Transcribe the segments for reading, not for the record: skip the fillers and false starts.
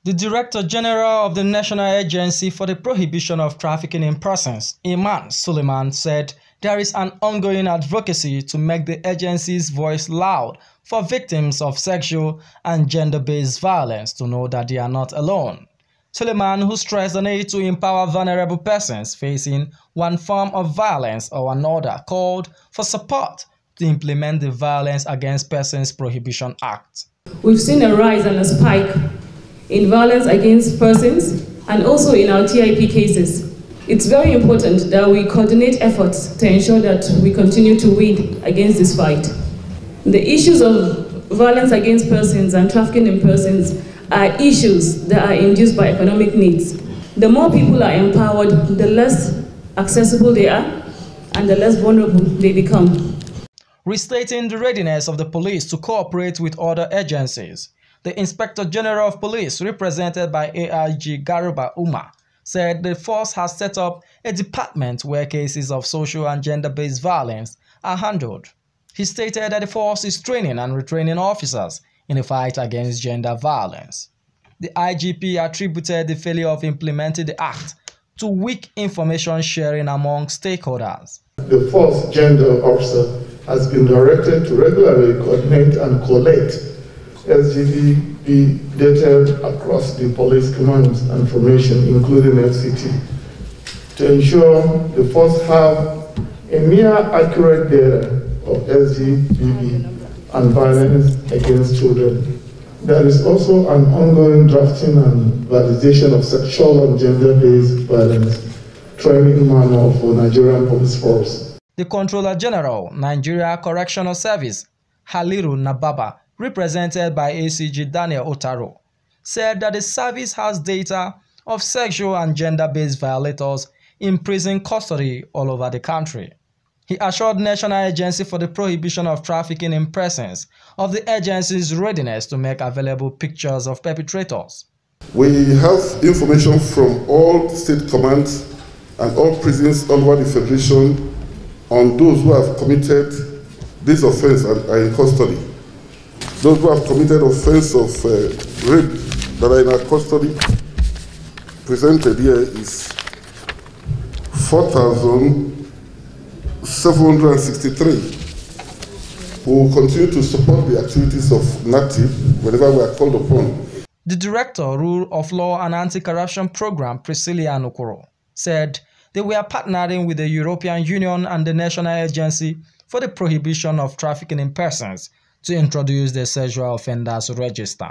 The Director General of the National Agency for the Prohibition of Trafficking in Persons, Imaan Sulaiman, said there is an ongoing advocacy to make the agency's voice loud for victims of sexual and gender-based violence to know that they are not alone. Sulaiman, who stressed the need to empower vulnerable persons facing one form of violence or another, called for support to implement the Violence Against Persons Prohibition Act. We've seen a rise and a spike in violence against persons and also in our TIP cases. It's very important that we coordinate efforts to ensure that we continue to win against this fight. The issues of violence against persons and trafficking in persons are issues that are induced by economic needs. The more people are empowered, the less accessible they are and the less vulnerable they become. Restating the readiness of the police to cooperate with other agencies, the Inspector General of Police, represented by AIG Garuba Umar, said the force has set up a department where cases of social and gender-based violence are handled. He stated that the force is training and retraining officers in the fight against gender violence. The IGP attributed the failure of implementing the act to weak information sharing among stakeholders. The force gender officer has been directed to regularly coordinate and collect SGB data across the police commands and formation, including FCT, to ensure the force have a mere accurate data of SGB and violence against children. There is also an ongoing drafting and validation of sexual and gender-based violence training manual for Nigerian Police Force. The Controller General, Nigeria Correctional Service, Haliru Nababa, represented by ACG Daniel Otaro, said that the service has data of sexual and gender-based violators in prison custody all over the country. He assured National Agency for the Prohibition of Trafficking in Persons of the agency's readiness to make available pictures of perpetrators. We have information from all state commands and all prisons all over the Federation on those who have committed this offense and are in custody. Those who have committed offense of rape that are in our custody presented here is 4,763. We will continue to support the activities of NATIP whenever we are called upon. The Director, Rule of Law and Anti-Corruption Program, Priscilla Nukuro, said they were partnering with the European Union and the National Agency for the Prohibition of Trafficking in Persons to introduce the Sexual Offenders Register.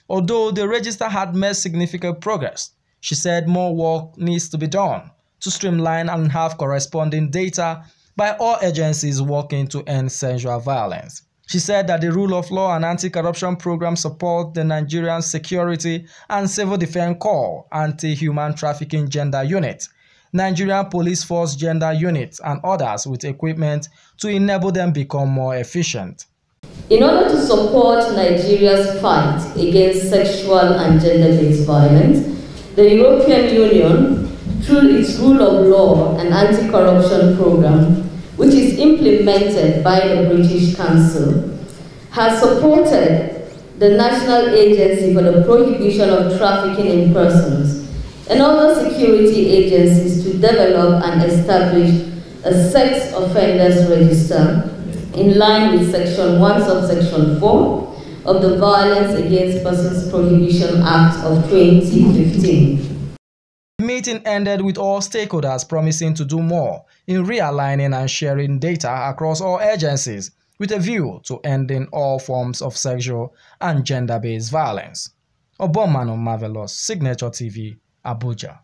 Although the register had made significant progress, she said more work needs to be done to streamline and have corresponding data by all agencies working to end sexual violence. She said that the Rule of Law and Anti-Corruption Program supports the Nigerian Security and Civil Defense Corps Anti-Human Trafficking Gender Unit, Nigerian Police Force Gender Unit, and others with equipment to enable them become more efficient. In order to support Nigeria's fight against sexual and gender-based violence, the European Union, through its Rule of Law and Anti-Corruption Program, which is implemented by the British Council, has supported the National Agency for the Prohibition of Trafficking in Persons and other security agencies to develop and establish a sex offenders register in line with Section 1, Subsection 4 of the Violence Against Persons Prohibition Act of 2015. The meeting ended with all stakeholders promising to do more in realigning and sharing data across all agencies with a view to ending all forms of sexual and gender-based violence. Obomano Marvelous, Signature TV, Abuja.